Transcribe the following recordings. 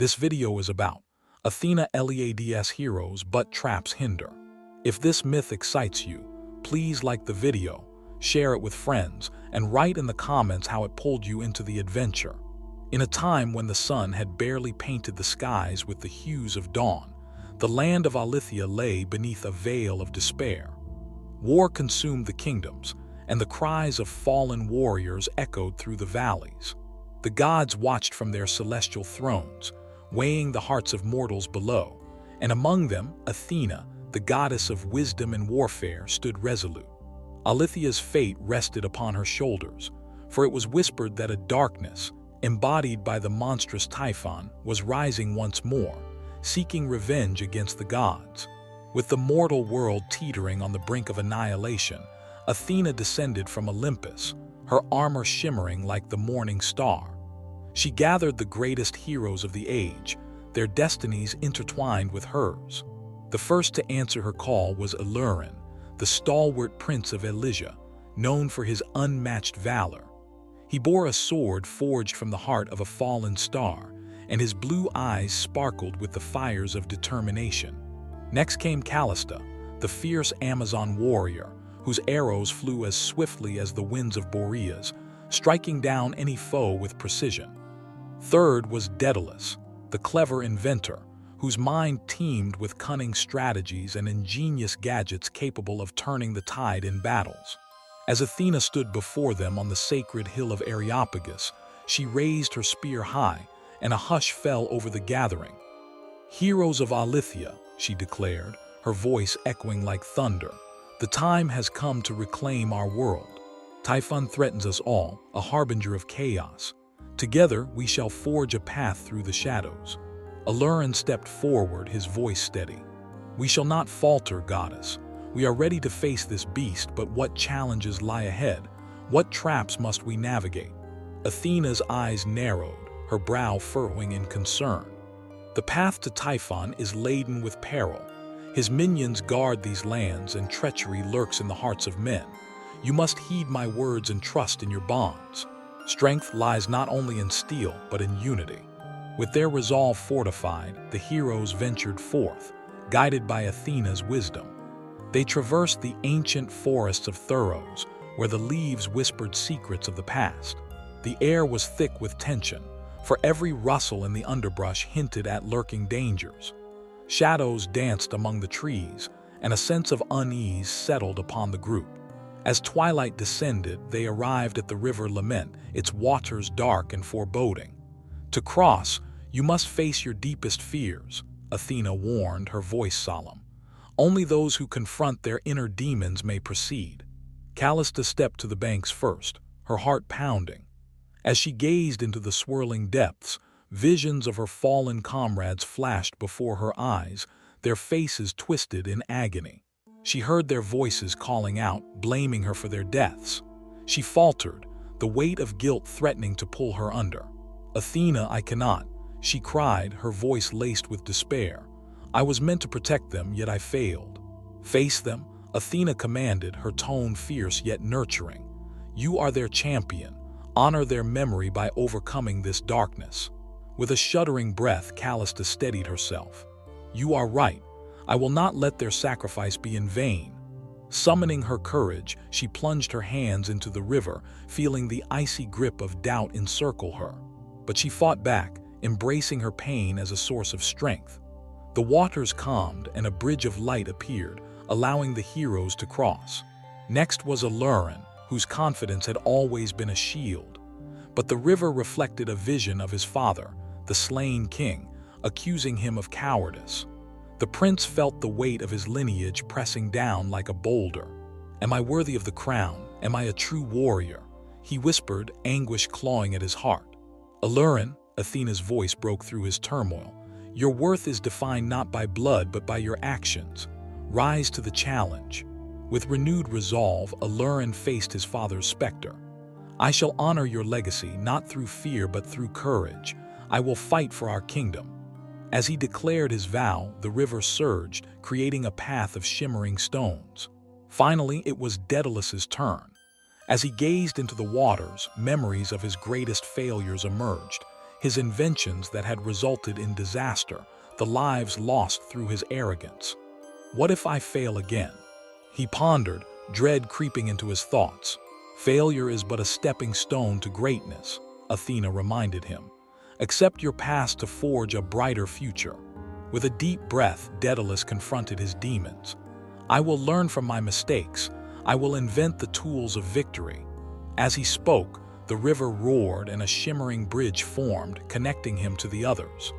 This video is about Athena Leads heroes but traps Hinder. If this myth excites you, please like the video, share it with friends, and write in the comments how it pulled you into the adventure. In a time when the sun had barely painted the skies with the hues of dawn, the land of Athena lay beneath a veil of despair. War consumed the kingdoms, and the cries of fallen warriors echoed through the valleys. The gods watched from their celestial thrones, weighing the hearts of mortals below, and among them, Athena, the goddess of wisdom and warfare, stood resolute. Athena's fate rested upon her shoulders, for it was whispered that a darkness, embodied by the monstrous Typhon, was rising once more, seeking revenge against the gods. With the mortal world teetering on the brink of annihilation, Athena descended from Olympus, her armor shimmering like the morning star. She gathered the greatest heroes of the age, their destinies intertwined with hers. The first to answer her call was Illurin, the stalwart prince of Elysia, known for his unmatched valor. He bore a sword forged from the heart of a fallen star, and his blue eyes sparkled with the fires of determination. Next came Callista, the fierce Amazon warrior, whose arrows flew as swiftly as the winds of Boreas, striking down any foe with precision. Third was Daedalus, the clever inventor, whose mind teemed with cunning strategies and ingenious gadgets capable of turning the tide in battles. As Athena stood before them on the sacred hill of Areopagus, she raised her spear high, and a hush fell over the gathering. "Heroes of Athena," she declared, her voice echoing like thunder, "the time has come to reclaim our world. Typhon threatens us all, a harbinger of chaos. Together we shall forge a path through the shadows." Illurin stepped forward, his voice steady. "We shall not falter, goddess. We are ready to face this beast, but what challenges lie ahead? What traps must we navigate?" Athena's eyes narrowed, her brow furrowing in concern. "The path to Typhon is laden with peril. His minions guard these lands, and treachery lurks in the hearts of men. You must heed my words and trust in your bonds. Strength lies not only in steel, but in unity." With their resolve fortified, the heroes ventured forth, guided by Athena's wisdom. They traversed the ancient forests of Thuros, where the leaves whispered secrets of the past. The air was thick with tension, for every rustle in the underbrush hinted at lurking dangers. Shadows danced among the trees, and a sense of unease settled upon the group. As twilight descended, they arrived at the river Lament, its waters dark and foreboding. "To cross, you must face your deepest fears," Athena warned, her voice solemn. "Only those who confront their inner demons may proceed." Callista stepped to the banks first, her heart pounding. As she gazed into the swirling depths, visions of her fallen comrades flashed before her eyes, their faces twisted in agony. She heard their voices calling out, blaming her for their deaths. She faltered, the weight of guilt threatening to pull her under. "Athena, I cannot," she cried, her voice laced with despair. "I was meant to protect them, yet I failed." "Face them," Athena commanded, her tone fierce yet nurturing. "You are their champion. Honor their memory by overcoming this darkness." With a shuddering breath, Callista steadied herself. "You are right. I will not let their sacrifice be in vain." Summoning her courage, she plunged her hands into the river, feeling the icy grip of doubt encircle her. But she fought back, embracing her pain as a source of strength. The waters calmed, and a bridge of light appeared, allowing the heroes to cross. Next was Illurin, whose confidence had always been a shield. But the river reflected a vision of his father, the slain king, accusing him of cowardice. The prince felt the weight of his lineage pressing down like a boulder. "Am I worthy of the crown? Am I a true warrior?" he whispered, anguish clawing at his heart. "Illurin," Athena's voice broke through his turmoil, "your worth is defined not by blood but by your actions. Rise to the challenge." With renewed resolve, Illurin faced his father's specter. "I shall honor your legacy, not through fear but through courage. I will fight for our kingdom." As he declared his vow, the river surged, creating a path of shimmering stones. Finally, it was Daedalus's turn. As he gazed into the waters, memories of his greatest failures emerged, his inventions that had resulted in disaster, the lives lost through his arrogance. What if I fail again? He pondered, dread creeping into his thoughts. Failure is but a stepping stone to greatness, Athena reminded him. Accept your past to forge a brighter future. With a deep breath, Daedalus confronted his demons. I will learn from my mistakes. I will invent the tools of victory. As he spoke, the river roared and a shimmering bridge formed, connecting him to the others.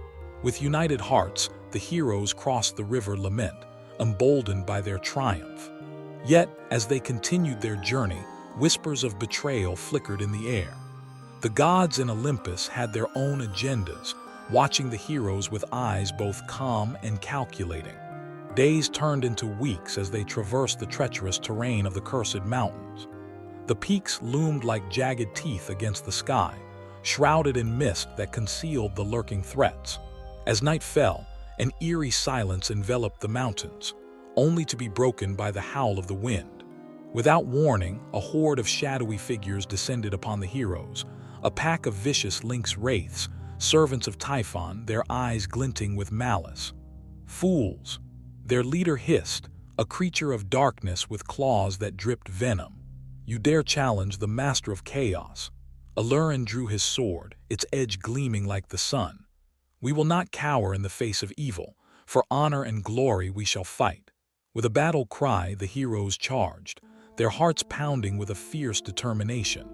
With united hearts, the heroes crossed the river Lament, emboldened by their triumph. Yet, as they continued their journey, whispers of betrayal flickered in the air. The gods in Olympus had their own agendas, watching the heroes with eyes both calm and calculating. Days turned into weeks as they traversed the treacherous terrain of the cursed mountains. The peaks loomed like jagged teeth against the sky, shrouded in mist that concealed the lurking threats. As night fell, an eerie silence enveloped the mountains, only to be broken by the howl of the wind. Without warning, a horde of shadowy figures descended upon the heroes, a pack of vicious lynx wraiths, servants of Typhon, their eyes glinting with malice. Fools! Their leader hissed, a creature of darkness with claws that dripped venom. You dare challenge the master of chaos. Alurin drew his sword, its edge gleaming like the sun. We will not cower in the face of evil. For honor and glory we shall fight. With a battle cry, the heroes charged, their hearts pounding with a fierce determination.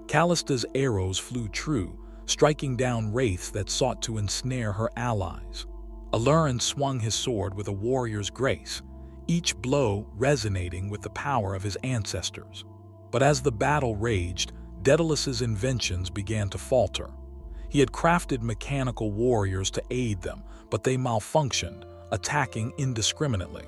Callista's arrows flew true, striking down wraiths that sought to ensnare her allies. Alurin swung his sword with a warrior's grace, each blow resonating with the power of his ancestors. But as the battle raged, Daedalus's inventions began to falter. He had crafted mechanical warriors to aid them, but they malfunctioned, attacking indiscriminately.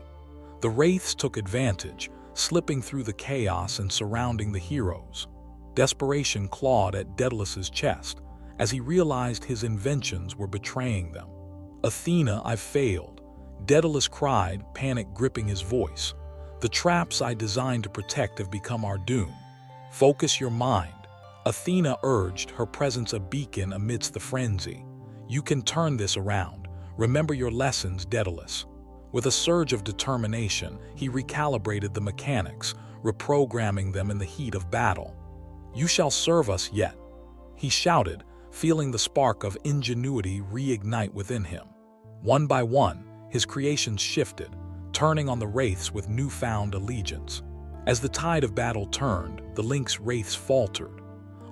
The wraiths took advantage, slipping through the chaos and surrounding the heroes. Desperation clawed at Daedalus's chest as he realized his inventions were betraying them. Athena, I've failed, Daedalus cried, panic gripping his voice. The traps I designed to protect have become our doom. Focus your mind, Athena urged, her presence a beacon amidst the frenzy. You can turn this around. Remember your lessons, Daedalus. With a surge of determination, he recalibrated the mechanics, reprogramming them in the heat of battle. You shall serve us yet, he shouted, feeling the spark of ingenuity reignite within him. One by one, his creations shifted, turning on the wraiths with newfound allegiance. As the tide of battle turned, the lynx wraiths faltered.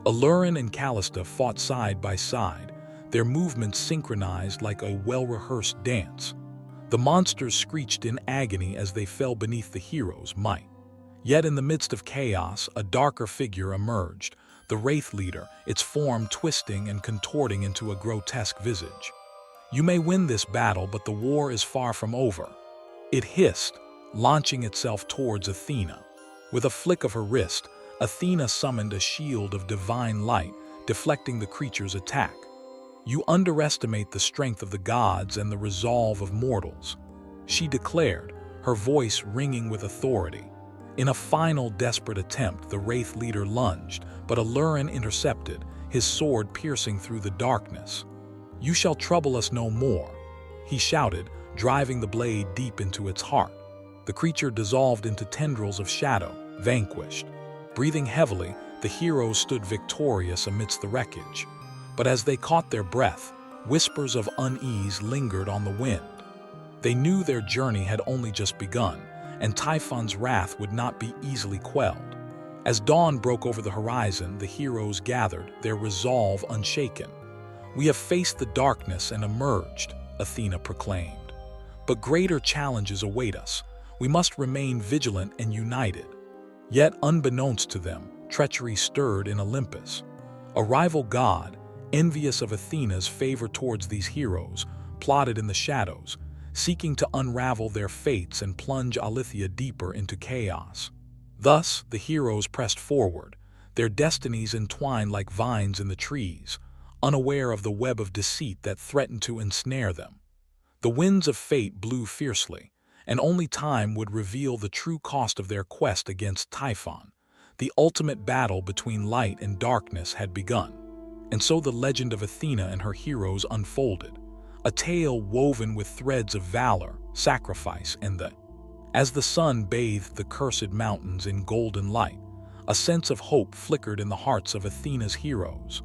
Alurin and Callista fought side by side, their movements synchronized like a well-rehearsed dance. The monsters screeched in agony as they fell beneath the heroes' might. Yet in the midst of chaos, a darker figure emerged, the wraith leader, its form twisting and contorting into a grotesque visage. You may win this battle, but the war is far from over, it hissed, launching itself towards Athena. With a flick of her wrist, Athena summoned a shield of divine light, deflecting the creature's attack. You underestimate the strength of the gods and the resolve of mortals, she declared, her voice ringing with authority. In a final desperate attempt, the wraith leader lunged, but Alurin intercepted, his sword piercing through the darkness. You shall trouble us no more, he shouted, driving the blade deep into its heart. The creature dissolved into tendrils of shadow, vanquished. Breathing heavily, the heroes stood victorious amidst the wreckage. But as they caught their breath, whispers of unease lingered on the wind. They knew their journey had only just begun, and Typhon's wrath would not be easily quelled. As dawn broke over the horizon, the heroes gathered, their resolve unshaken. We have faced the darkness and emerged, Athena proclaimed. But greater challenges await us. We must remain vigilant and united. Yet, unbeknownst to them, treachery stirred in Olympus. A rival god, envious of Athena's favor towards these heroes, plotted in the shadows, seeking to unravel their fates and plunge Alithia deeper into chaos. Thus, the heroes pressed forward, their destinies entwined like vines in the trees, unaware of the web of deceit that threatened to ensnare them. The winds of fate blew fiercely, and only time would reveal the true cost of their quest against Typhon. The ultimate battle between light and darkness had begun. And so the legend of Athena and her heroes unfolded, a tale woven with threads of valor, sacrifice, and the. As the sun bathed the cursed mountains in golden light, a sense of hope flickered in the hearts of Athena's heroes.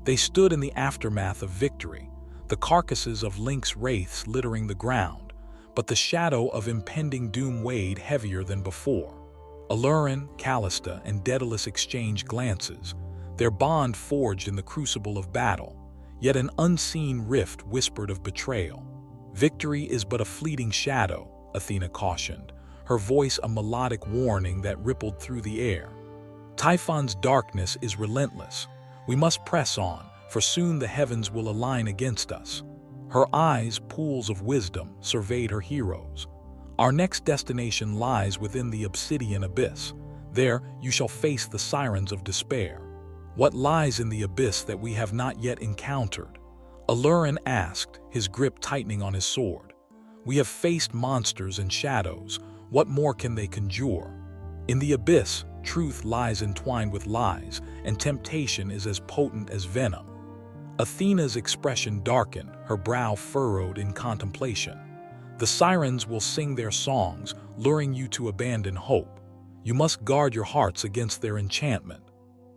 They stood in the aftermath of victory, the carcasses of lynx wraiths littering the ground, but the shadow of impending doom weighed heavier than before. Alurin, Callista, and Daedalus exchanged glances, their bond forged in the crucible of battle, yet an unseen rift whispered of betrayal. "Victory is but a fleeting shadow," Athena cautioned, her voice a melodic warning that rippled through the air. "Typhon's darkness is relentless. We must press on, for soon the heavens will align against us." Her eyes, pools of wisdom, surveyed her heroes. "Our next destination lies within the obsidian abyss. There you shall face the sirens of despair." "What lies in the abyss that we have not yet encountered?" Alurin asked, his grip tightening on his sword. "We have faced monsters and shadows. What more can they conjure? In the abyss, truth lies entwined with lies, and temptation is as potent as venom." Athena's expression darkened, her brow furrowed in contemplation. "The sirens will sing their songs, luring you to abandon hope. You must guard your hearts against their enchantment."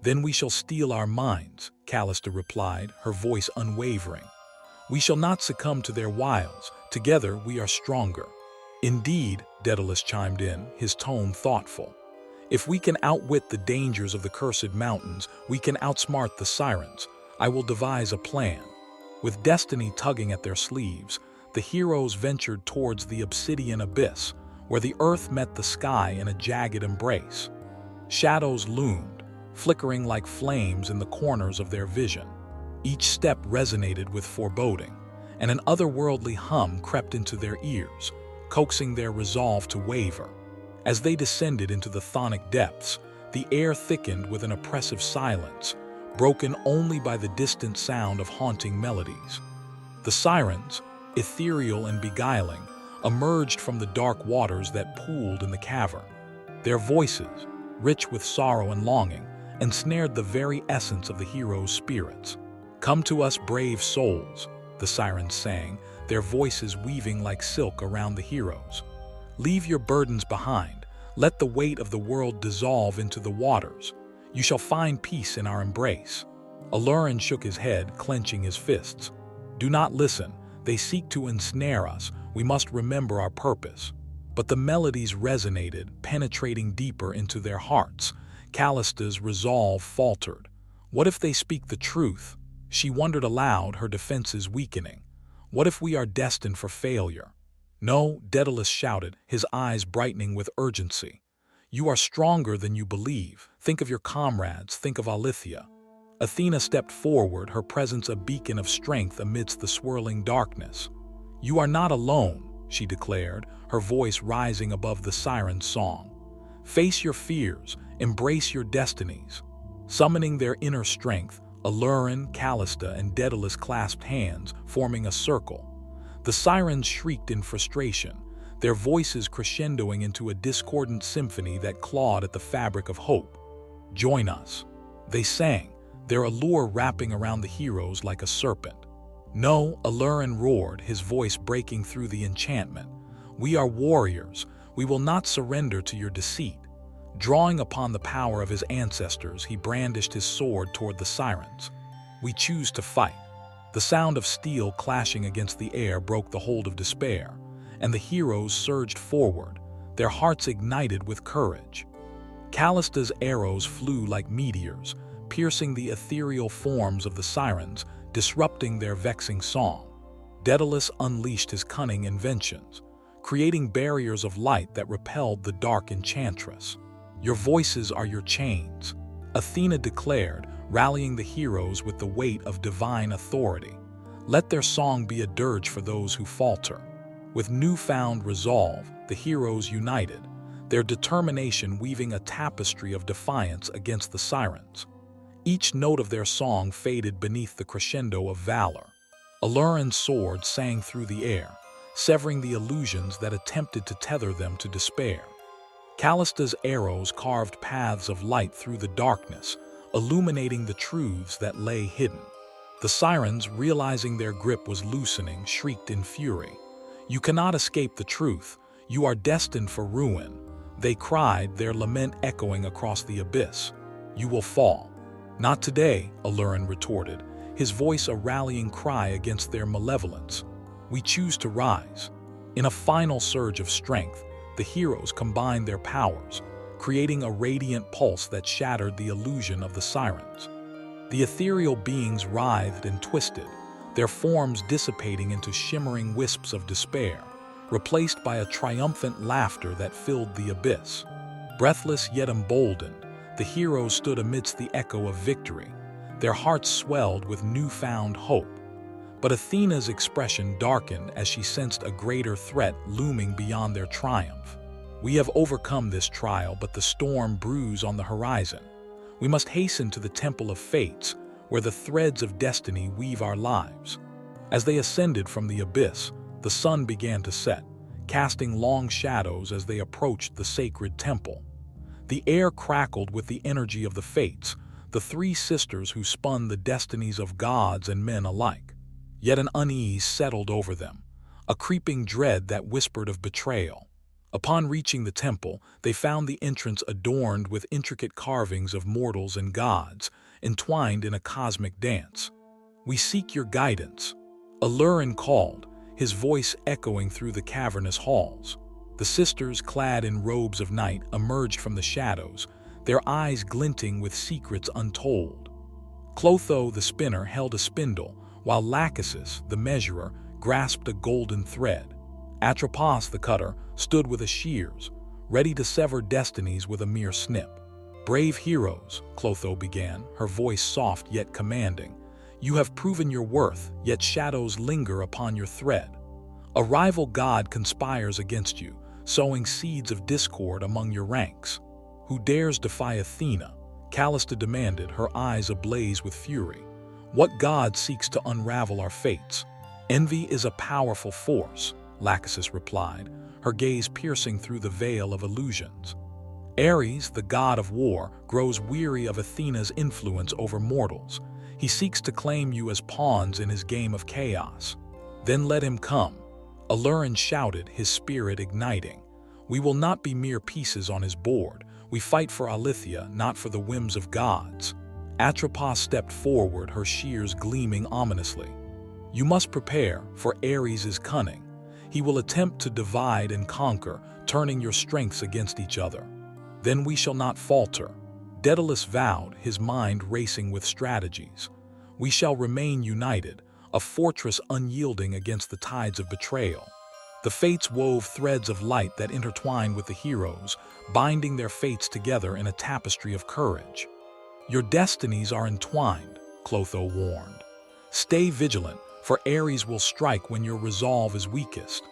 "Then we shall steel our minds," Callista replied, her voice unwavering. "We shall not succumb to their wiles. Together we are stronger." "Indeed," Daedalus chimed in, his tone thoughtful. "If we can outwit the dangers of the cursed mountains, we can outsmart the sirens. I will devise a plan." With destiny tugging at their sleeves, the heroes ventured towards the obsidian abyss, where the earth met the sky in a jagged embrace. Shadows loomed, flickering like flames in the corners of their vision. Each step resonated with foreboding, and an otherworldly hum crept into their ears, coaxing their resolve to waver. As they descended into the chthonic depths, the air thickened with an oppressive silence, broken only by the distant sound of haunting melodies. The sirens, ethereal and beguiling, emerged from the dark waters that pooled in the cavern. Their voices, rich with sorrow and longing, ensnared the very essence of the heroes' spirits. "Come to us, brave souls," the sirens sang, their voices weaving like silk around the heroes. "Leave your burdens behind. Let the weight of the world dissolve into the waters. You shall find peace in our embrace." Alurin shook his head, clenching his fists. "Do not listen. They seek to ensnare us. We must remember our purpose." But the melodies resonated, penetrating deeper into their hearts. Callista's resolve faltered. What if they speak the truth? She wondered aloud, her defenses weakening. What if we are destined for failure? "No," Daedalus shouted, his eyes brightening with urgency. "You are stronger than you believe. Think of your comrades, think of Alithia." Athena stepped forward, her presence a beacon of strength amidst the swirling darkness. "You are not alone," she declared, her voice rising above the siren's song. "Face your fears, embrace your destinies." Summoning their inner strength, Alurin, Callista, and Daedalus clasped hands, forming a circle. The sirens shrieked in frustration, their voices crescendoing into a discordant symphony that clawed at the fabric of hope. "Join us," they sang, their allure wrapping around the heroes like a serpent. "No," Alurin roared, his voice breaking through the enchantment. "We are warriors. We will not surrender to your deceit." Drawing upon the power of his ancestors, he brandished his sword toward the sirens. "We choose to fight." The sound of steel clashing against the air broke the hold of despair, and the heroes surged forward, their hearts ignited with courage. Callista's arrows flew like meteors, piercing the ethereal forms of the sirens, disrupting their vexing song. Daedalus unleashed his cunning inventions, creating barriers of light that repelled the dark enchantress. "Your voices are your chains," Athena declared, rallying the heroes with the weight of divine authority. "Let their song be a dirge for those who falter." With newfound resolve, the heroes united, their determination weaving a tapestry of defiance against the sirens. Each note of their song faded beneath the crescendo of valor. Alurin's sword sang through the air, severing the illusions that attempted to tether them to despair. Callista's arrows carved paths of light through the darkness, illuminating the truths that lay hidden. The sirens, realizing their grip was loosening, shrieked in fury. "You cannot escape the truth. You are destined for ruin." They cried, their lament echoing across the abyss. "You will fall." "Not today," Alurin retorted, his voice a rallying cry against their malevolence. "We choose to rise." In a final surge of strength, the heroes combined their powers, creating a radiant pulse that shattered the illusion of the sirens. The ethereal beings writhed and twisted, their forms dissipating into shimmering wisps of despair, replaced by a triumphant laughter that filled the abyss. Breathless yet emboldened, the heroes stood amidst the echo of victory, their hearts swelled with newfound hope. But Athena's expression darkened as she sensed a greater threat looming beyond their triumph. "We have overcome this trial, but the storm brews on the horizon. We must hasten to the Temple of Fates, where the threads of destiny weave our lives." As they ascended from the abyss, the sun began to set, casting long shadows as they approached the sacred temple. The air crackled with the energy of the Fates, the three sisters who spun the destinies of gods and men alike. Yet an unease settled over them, a creeping dread that whispered of betrayal. Upon reaching the temple, they found the entrance adorned with intricate carvings of mortals and gods, entwined in a cosmic dance. "We seek your guidance," Alurin called, his voice echoing through the cavernous halls. The sisters, clad in robes of night, emerged from the shadows, their eyes glinting with secrets untold. Clotho, the spinner, held a spindle, while Lachesis, the measurer, grasped a golden thread. Atropos, the cutter, stood with a shears, ready to sever destinies with a mere snip. "Brave heroes," Clotho began, her voice soft yet commanding, "you have proven your worth, yet shadows linger upon your thread. A rival god conspires against you, sowing seeds of discord among your ranks. Who dares defy Athena?" Callista demanded, her eyes ablaze with fury. "What god seeks to unravel our fates?" "Envy is a powerful force," Lachesis replied, her gaze piercing through the veil of illusions. "Ares, the god of war, grows weary of Athena's influence over mortals. He seeks to claim you as pawns in his game of chaos." "Then let him come," Alurin shouted, his spirit igniting. "We will not be mere pieces on his board. We fight for Alithia, not for the whims of gods." Atropos stepped forward, her shears gleaming ominously. "You must prepare, for Ares is cunning. He will attempt to divide and conquer, turning your strengths against each other." "Then we shall not falter," Daedalus vowed, his mind racing with strategies. "We shall remain united, a fortress unyielding against the tides of betrayal." The Fates wove threads of light that intertwined with the heroes, binding their fates together in a tapestry of courage. "Your destinies are entwined," Clotho warned. "Stay vigilant, for Ares will strike when your resolve is weakest."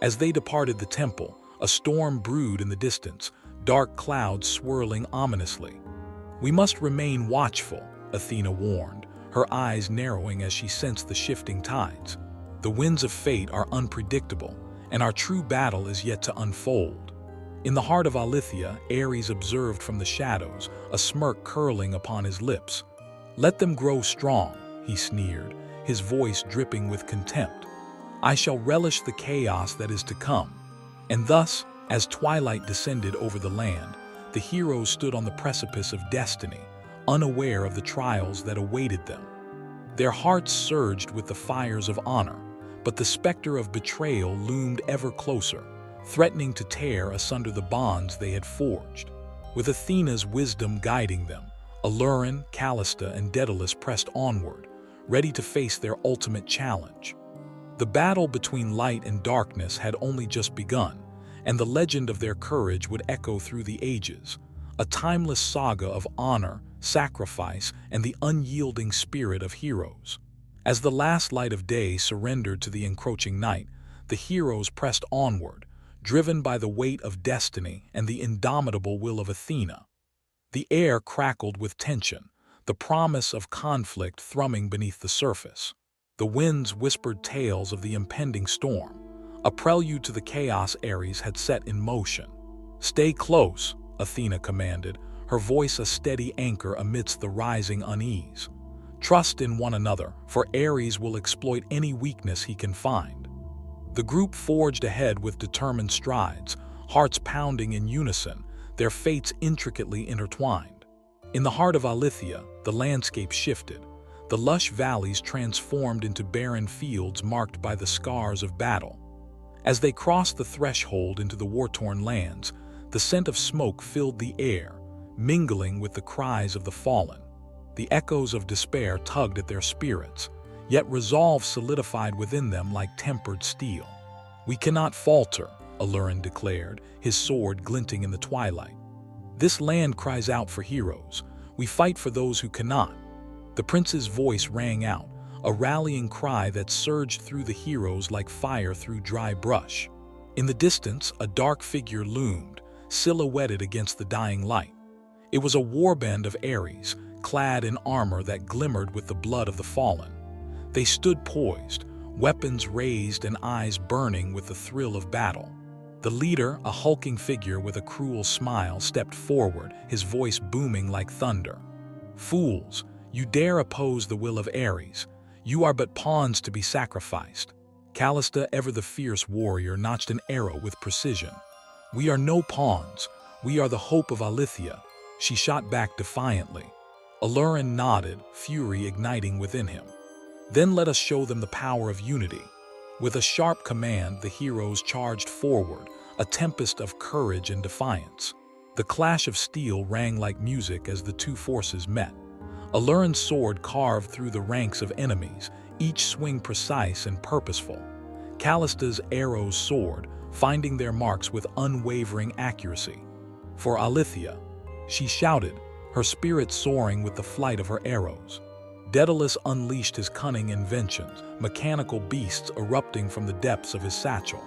As they departed the temple, a storm brewed in the distance, dark clouds swirling ominously. "We must remain watchful," Athena warned, her eyes narrowing as she sensed the shifting tides. "The winds of fate are unpredictable, and our true battle is yet to unfold." In the heart of Alithia, Ares observed from the shadows, a smirk curling upon his lips. "Let them grow strong," he sneered, his voice dripping with contempt. "I shall relish the chaos that is to come." And thus, as twilight descended over the land, the heroes stood on the precipice of destiny, unaware of the trials that awaited them. Their hearts surged with the fires of honor, but the specter of betrayal loomed ever closer, threatening to tear asunder the bonds they had forged. With Athena's wisdom guiding them, Alurin, Callista, and Daedalus pressed onward, ready to face their ultimate challenge. The battle between light and darkness had only just begun, and the legend of their courage would echo through the ages, a timeless saga of honor, sacrifice, and the unyielding spirit of heroes. As the last light of day surrendered to the encroaching night, the heroes pressed onward, driven by the weight of destiny and the indomitable will of Athena. The air crackled with tension, the promise of conflict thrumming beneath the surface. The winds whispered tales of the impending storm, a prelude to the chaos Ares had set in motion. "Stay close," Athena commanded, her voice a steady anchor amidst the rising unease. Trust in one another, for Ares will exploit any weakness he can find. The group forged ahead with determined strides, hearts pounding in unison, their fates intricately intertwined. In the heart of Aletheia, the landscape shifted. The lush valleys transformed into barren fields marked by the scars of battle. As they crossed the threshold into the war-torn lands, the scent of smoke filled the air, mingling with the cries of the fallen. The echoes of despair tugged at their spirits, yet resolve solidified within them like tempered steel. "We cannot falter," Alurin declared, his sword glinting in the twilight. "This land cries out for heroes. We fight for those who cannot." The prince's voice rang out, a rallying cry that surged through the heroes like fire through dry brush. In the distance, a dark figure loomed, silhouetted against the dying light. It was a warband of Ares, clad in armor that glimmered with the blood of the fallen. They stood poised, weapons raised and eyes burning with the thrill of battle. The leader, a hulking figure with a cruel smile, stepped forward, his voice booming like thunder. "Fools, you dare oppose the will of Ares. You are but pawns to be sacrificed." Callista, ever the fierce warrior, notched an arrow with precision. "We are no pawns. We are the hope of Aletheia," she shot back defiantly. Alurin nodded, fury igniting within him. "Then let us show them the power of unity." With a sharp command, the heroes charged forward, a tempest of courage and defiance. The clash of steel rang like music as the two forces met. Alurin's sword carved through the ranks of enemies, each swing precise and purposeful. Callista's arrows soared, finding their marks with unwavering accuracy. "For Aletheia," she shouted, her spirit soaring with the flight of her arrows. Daedalus unleashed his cunning inventions, mechanical beasts erupting from the depths of his satchel.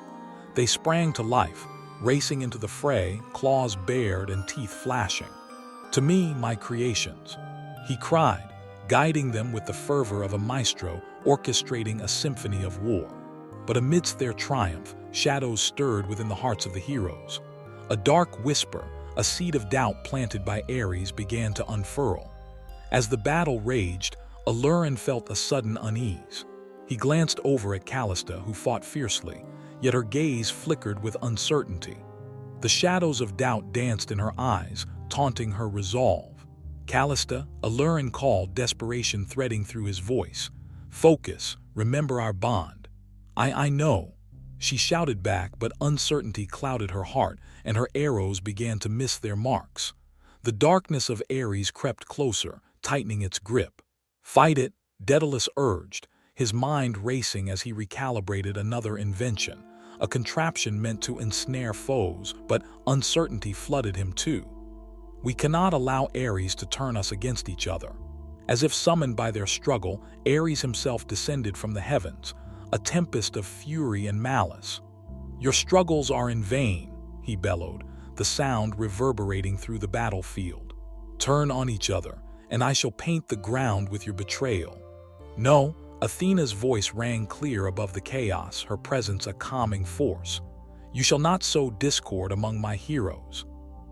They sprang to life, racing into the fray, claws bared and teeth flashing. "To me, my creations," he cried, guiding them with the fervor of a maestro orchestrating a symphony of war. But amidst their triumph, shadows stirred within the hearts of the heroes. A dark whisper, a seed of doubt planted by Ares, began to unfurl. As the battle raged, Alurin felt a sudden unease. He glanced over at Callista, who fought fiercely, yet her gaze flickered with uncertainty. The shadows of doubt danced in her eyes, taunting her resolve. "Callista," Alurin called, desperation threading through his voice. "Focus, remember our bond." I know," she shouted back, but uncertainty clouded her heart, and her arrows began to miss their marks. The darkness of Ares crept closer, tightening its grip. "Fight it," Daedalus urged, his mind racing as he recalibrated another invention, a contraption meant to ensnare foes, but uncertainty flooded him too. "We cannot allow Ares to turn us against each other." As if summoned by their struggle, Ares himself descended from the heavens, a tempest of fury and malice. "Your struggles are in vain," he bellowed, the sound reverberating through the battlefield. "Turn on each other, and I shall paint the ground with your betrayal." "No," Athena's voice rang clear above the chaos, her presence a calming force. "You shall not sow discord among my heroes."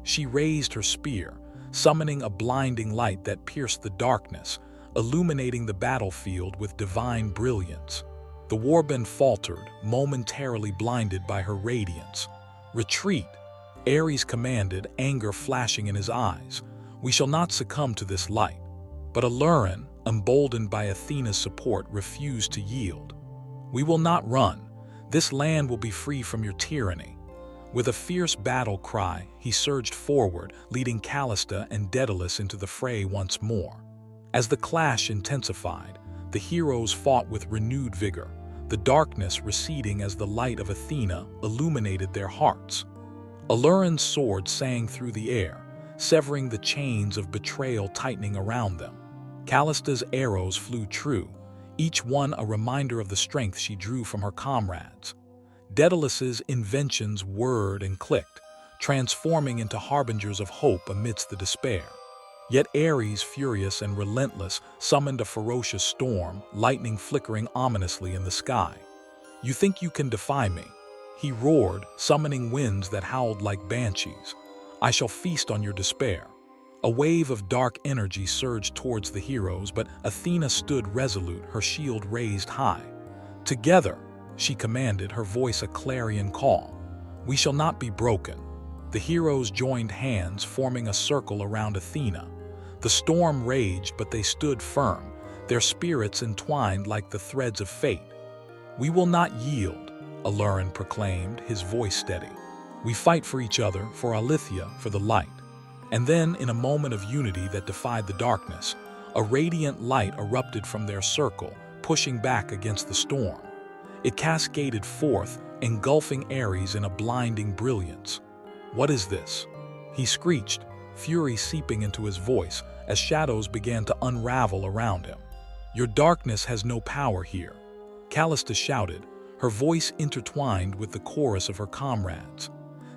She raised her spear, summoning a blinding light that pierced the darkness, illuminating the battlefield with divine brilliance. The warband faltered, momentarily blinded by her radiance. "Retreat," Ares commanded, anger flashing in his eyes. "We shall not succumb to this light." But Alurin, emboldened by Athena's support, refused to yield. "We will not run. This land will be free from your tyranny." With a fierce battle cry, he surged forward, leading Callista and Daedalus into the fray once more. As the clash intensified, the heroes fought with renewed vigor, the darkness receding as the light of Athena illuminated their hearts. Alurin's sword sang through the air, severing the chains of betrayal tightening around them. Callista's arrows flew true, each one a reminder of the strength she drew from her comrades. Daedalus's inventions whirred and clicked, transforming into harbingers of hope amidst the despair. Yet Ares, furious and relentless, summoned a ferocious storm, lightning flickering ominously in the sky. "You think you can defy me?" he roared, summoning winds that howled like banshees. "I shall feast on your despair." A wave of dark energy surged towards the heroes, but Athena stood resolute, her shield raised high. "Together," she commanded, her voice a clarion call. "We shall not be broken." The heroes joined hands, forming a circle around Athena. The storm raged, but they stood firm, their spirits entwined like the threads of fate. "We will not yield," Alurin proclaimed, his voice steady. "We fight for each other, for Alithia, for the light." And then, in a moment of unity that defied the darkness, a radiant light erupted from their circle, pushing back against the storm. It cascaded forth, engulfing Ares in a blinding brilliance. "What is this?" he screeched, fury seeping into his voice as shadows began to unravel around him. "Your darkness has no power here," Callista shouted, her voice intertwined with the chorus of her comrades.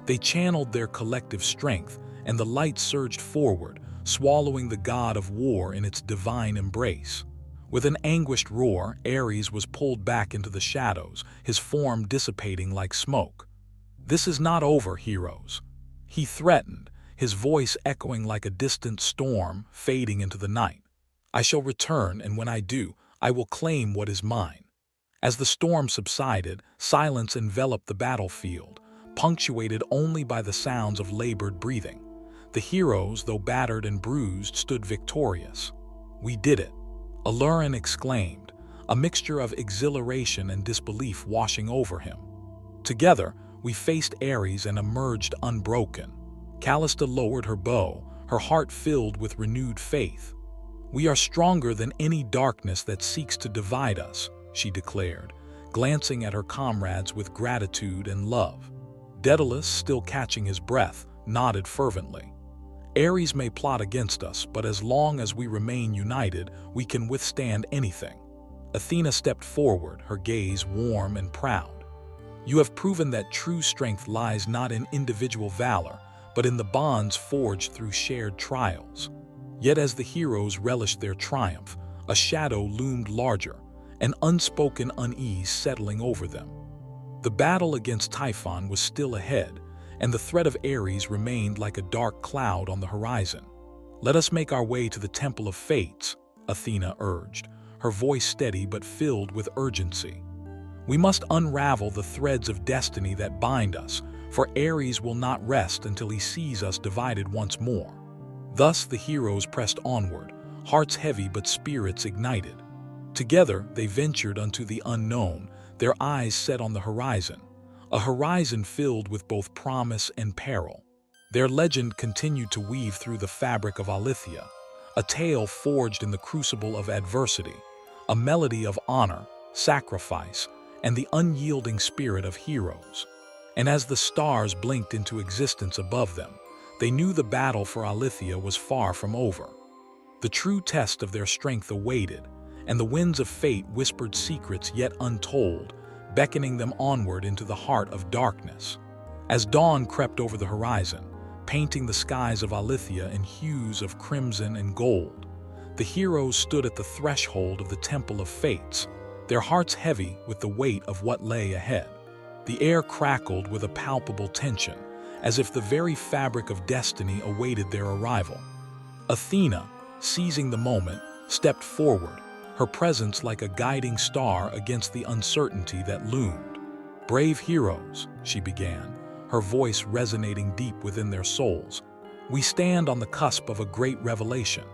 They channeled their collective strength, and the light surged forward, swallowing the god of war in its divine embrace. With an anguished roar, Ares was pulled back into the shadows, his form dissipating like smoke. "This is not over, heroes," he threatened, his voice echoing like a distant storm fading into the night. "I shall return, and when I do, I will claim what is mine." As the storm subsided, silence enveloped the battlefield, punctuated only by the sounds of labored breathing. The heroes, though battered and bruised, stood victorious. "We did it," Alurin exclaimed, a mixture of exhilaration and disbelief washing over him. "Together, we faced Ares and emerged unbroken." Callista lowered her bow, her heart filled with renewed faith. "We are stronger than any darkness that seeks to divide us," she declared, glancing at her comrades with gratitude and love. Daedalus, still catching his breath, nodded fervently. "Ares may plot against us, but as long as we remain united, we can withstand anything." Athena stepped forward, her gaze warm and proud. "You have proven that true strength lies not in individual valor, but in the bonds forged through shared trials." Yet as the heroes relished their triumph, a shadow loomed larger, an unspoken unease settling over them. The battle against Typhon was still ahead, and the threat of Ares remained like a dark cloud on the horizon. "Let us make our way to the Temple of Fates," Athena urged, her voice steady but filled with urgency. "We must unravel the threads of destiny that bind us, for Ares will not rest until he sees us divided once more." Thus the heroes pressed onward, hearts heavy but spirits ignited. Together they ventured unto the unknown, their eyes set on the horizon, a horizon filled with both promise and peril. Their legend continued to weave through the fabric of Alithia, a tale forged in the crucible of adversity, a melody of honor, sacrifice, and the unyielding spirit of heroes. And as the stars blinked into existence above them, they knew the battle for Alithia was far from over. The true test of their strength awaited, and the winds of fate whispered secrets yet untold, beckoning them onward into the heart of darkness. As dawn crept over the horizon, painting the skies of Alithia in hues of crimson and gold, the heroes stood at the threshold of the Temple of Fates, their hearts heavy with the weight of what lay ahead. The air crackled with a palpable tension, as if the very fabric of destiny awaited their arrival. Athena, seizing the moment, stepped forward, her presence like a guiding star against the uncertainty that loomed. "Brave heroes," she began, her voice resonating deep within their souls, "we stand on the cusp of a great revelation.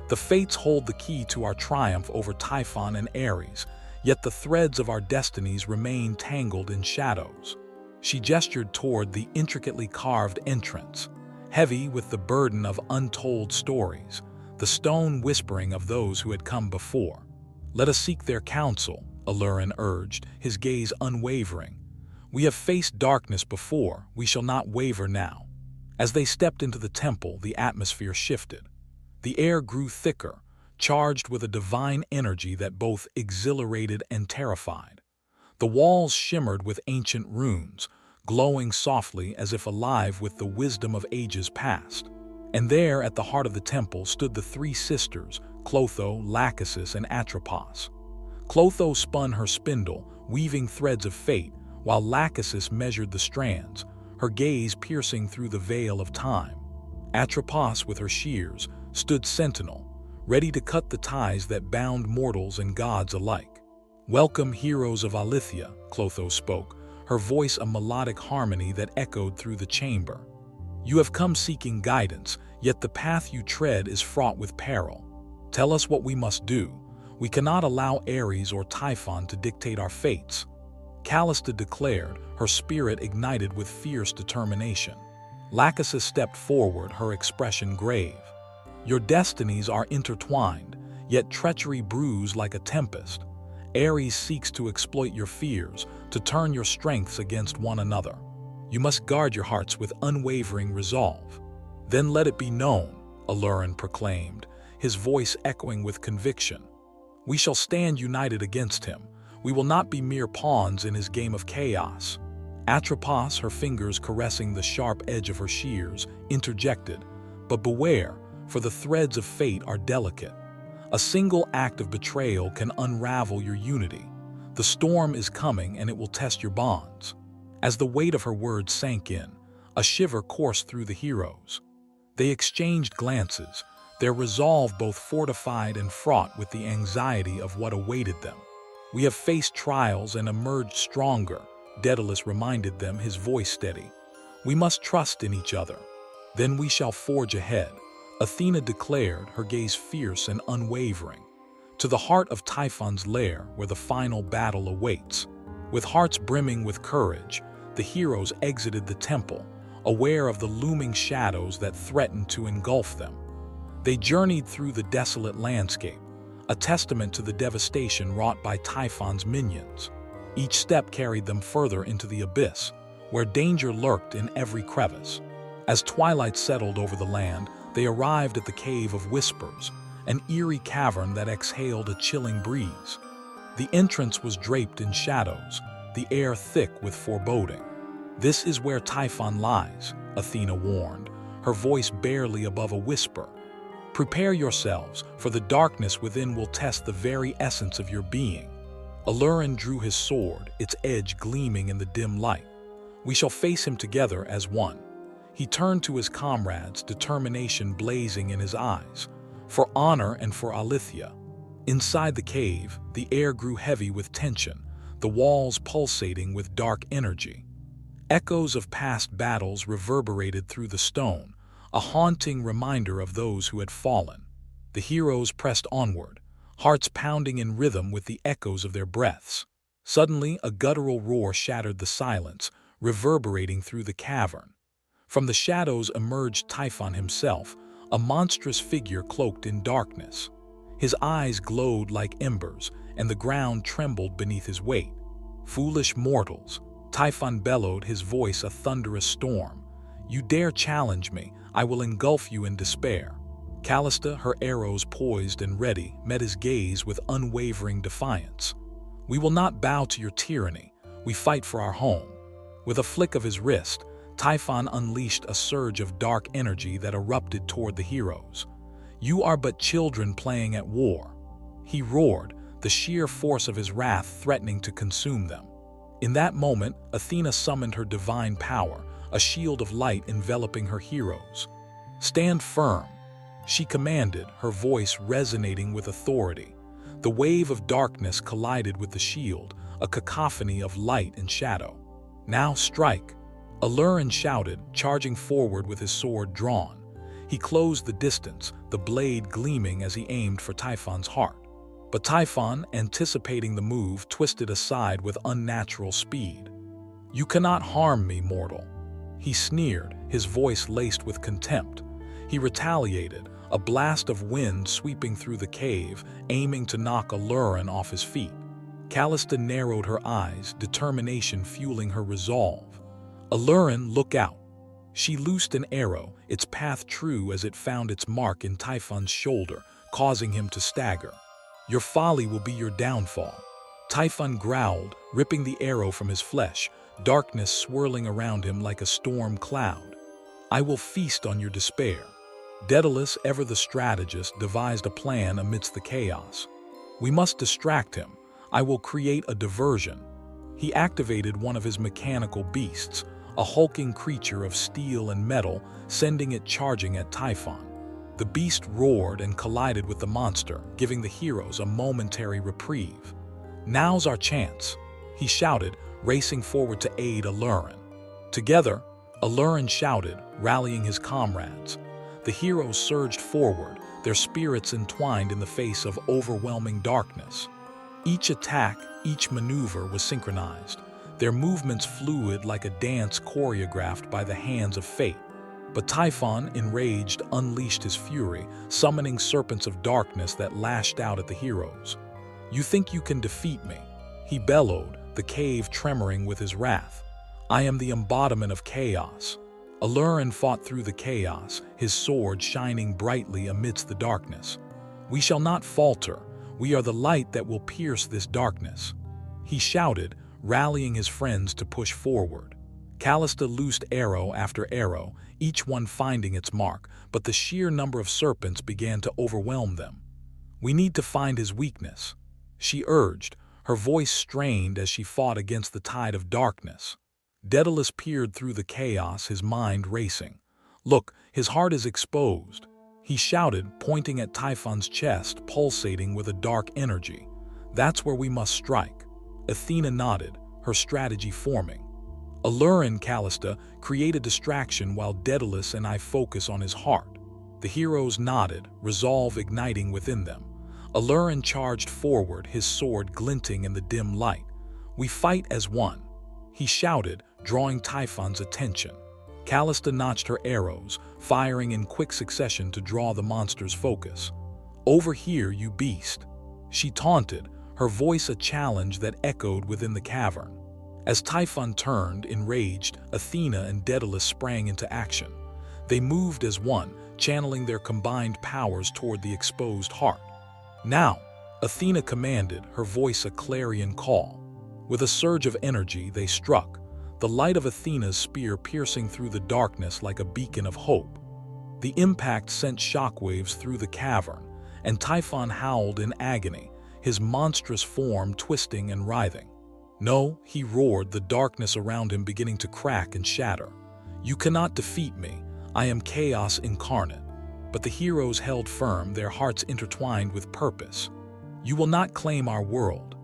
The fates hold the key to our triumph over Typhon and Ares, yet the threads of our destinies remain tangled in shadows." She gestured toward the intricately carved entrance, heavy with the burden of untold stories, the stone whispering of those who had come before. "Let us seek their counsel," Alurin urged, his gaze unwavering. "We have faced darkness before, we shall not waver now." As they stepped into the temple, the atmosphere shifted. The air grew thicker, charged with a divine energy that both exhilarated and terrified. The walls shimmered with ancient runes, glowing softly as if alive with the wisdom of ages past. And there, at the heart of the temple, stood the three sisters, Clotho, Lachesis, and Atropos. Clotho spun her spindle, weaving threads of fate, while Lachesis measured the strands, her gaze piercing through the veil of time. Atropos, with her shears, stood sentinel, ready to cut the ties that bound mortals and gods alike. "Welcome, heroes of Alithia," Clotho spoke, her voice a melodic harmony that echoed through the chamber. "You have come seeking guidance, yet the path you tread is fraught with peril. Tell us what we must do. We cannot allow Ares or Typhon to dictate our fates." Callista declared, her spirit ignited with fierce determination. Lachesis stepped forward, her expression grave. "Your destinies are intertwined, yet treachery brews like a tempest. Ares seeks to exploit your fears, to turn your strengths against one another. You must guard your hearts with unwavering resolve." "Then let it be known," Alurin proclaimed, his voice echoing with conviction. "We shall stand united against him. We will not be mere pawns in his game of chaos." Atropos, her fingers caressing the sharp edge of her shears, interjected, "But beware, for the threads of fate are delicate. A single act of betrayal can unravel your unity. The storm is coming, and it will test your bonds." As the weight of her words sank in, a shiver coursed through the heroes. They exchanged glances, their resolve both fortified and fraught with the anxiety of what awaited them. "We have faced trials and emerged stronger," Daedalus reminded them, his voice steady. "We must trust in each other. Then we shall forge ahead," Athena declared, her gaze fierce and unwavering. "To the heart of Typhon's lair, where the final battle awaits." With hearts brimming with courage, the heroes exited the temple, aware of the looming shadows that threatened to engulf them. They journeyed through the desolate landscape, a testament to the devastation wrought by Typhon's minions. Each step carried them further into the abyss, where danger lurked in every crevice. As twilight settled over the land, they arrived at the Cave of Whispers, an eerie cavern that exhaled a chilling breeze. The entrance was draped in shadows, the air thick with foreboding. "This is where Typhon lies," Athena warned, her voice barely above a whisper. "Prepare yourselves, for the darkness within will test the very essence of your being." Alurin drew his sword, its edge gleaming in the dim light. "We shall face him together as one." He turned to his comrades, determination blazing in his eyes. "For honor and for Alithia." Inside the cave, the air grew heavy with tension, the walls pulsating with dark energy. Echoes of past battles reverberated through the stone, a haunting reminder of those who had fallen. The heroes pressed onward, hearts pounding in rhythm with the echoes of their breaths. Suddenly, a guttural roar shattered the silence, reverberating through the cavern. From the shadows emerged Typhon himself, a monstrous figure cloaked in darkness. His eyes glowed like embers, and the ground trembled beneath his weight. "Foolish mortals," Typhon bellowed, his voice a thunderous storm. "You dare challenge me, I will engulf you in despair." Callista, her arrows poised and ready, met his gaze with unwavering defiance. "We will not bow to your tyranny. We fight for our home." With a flick of his wrist, Typhon unleashed a surge of dark energy that erupted toward the heroes. "You are but children playing at war," he roared, the sheer force of his wrath threatening to consume them. In that moment, Athena summoned her divine power, a shield of light enveloping her heroes. "Stand firm," she commanded, her voice resonating with authority. The wave of darkness collided with the shield, a cacophony of light and shadow. "Now strike," Alurin shouted, charging forward with his sword drawn. He closed the distance, the blade gleaming as he aimed for Typhon's heart. But Typhon, anticipating the move, twisted aside with unnatural speed. "You cannot harm me, mortal," he sneered, his voice laced with contempt. He retaliated, a blast of wind sweeping through the cave, aiming to knock Alurin off his feet. Callista narrowed her eyes, determination fueling her resolve. "Alurin, look out!" She loosed an arrow, its path true as it found its mark in Typhon's shoulder, causing him to stagger. "Your folly will be your downfall." Typhon growled, ripping the arrow from his flesh, darkness swirling around him like a storm cloud. "I will feast on your despair." Daedalus, ever the strategist, devised a plan amidst the chaos. "We must distract him. I will create a diversion." He activated one of his mechanical beasts, a hulking creature of steel and metal, sending it charging at Typhon. The beast roared and collided with the monster, giving the heroes a momentary reprieve. "Now's our chance," he shouted, racing forward to aid Alurin. Together, Alurin shouted, rallying his comrades. The heroes surged forward, their spirits entwined in the face of overwhelming darkness. Each attack, each maneuver was synchronized, their movements fluid like a dance choreographed by the hands of fate. But Typhon, enraged, unleashed his fury, summoning serpents of darkness that lashed out at the heroes. "You think you can defeat me?" he bellowed, the cave tremoring with his wrath. "I am the embodiment of chaos." Alurin fought through the chaos, his sword shining brightly amidst the darkness. "We shall not falter. We are the light that will pierce this darkness," he shouted, rallying his friends to push forward. Callista loosed arrow after arrow, each one finding its mark, but the sheer number of serpents began to overwhelm them. "We need to find his weakness," she urged, her voice strained as she fought against the tide of darkness. Daedalus peered through the chaos, his mind racing. "Look, his heart is exposed," he shouted, pointing at Typhon's chest, pulsating with a dark energy. "That's where we must strike." Athena nodded, her strategy forming. Alurin, Callista, create a distraction while Daedalus and I focus on his heart. The heroes nodded, resolve igniting within them. Alurin charged forward, his sword glinting in the dim light. "We fight as one," he shouted, drawing Typhon's attention. Callista notched her arrows, firing in quick succession to draw the monster's focus. "Over here, you beast," she taunted, her voice a challenge that echoed within the cavern. As Typhon turned, enraged, Athena and Daedalus sprang into action. They moved as one, channeling their combined powers toward the exposed heart. "Now," Athena commanded, her voice a clarion call. With a surge of energy, they struck, the light of Athena's spear piercing through the darkness like a beacon of hope. The impact sent shockwaves through the cavern, and Typhon howled in agony, his monstrous form twisting and writhing. "No," he roared, the darkness around him beginning to crack and shatter. "You cannot defeat me. I am chaos incarnate." But the heroes held firm, their hearts intertwined with purpose. "You will not claim our world,"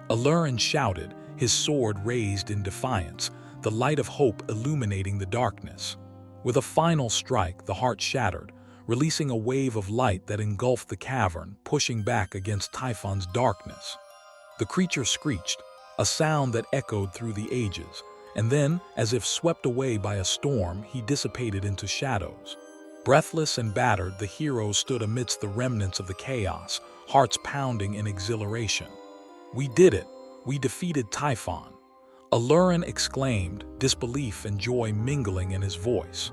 Alurin shouted, his sword raised in defiance, the light of hope illuminating the darkness. With a final strike, the heart shattered, releasing a wave of light that engulfed the cavern, pushing back against Typhon's darkness. The creature screeched, a sound that echoed through the ages, and then, as if swept away by a storm, he dissipated into shadows. Breathless and battered, the heroes stood amidst the remnants of the chaos, hearts pounding in exhilaration. "We did it! We defeated Typhon!" Alurin exclaimed, disbelief and joy mingling in his voice.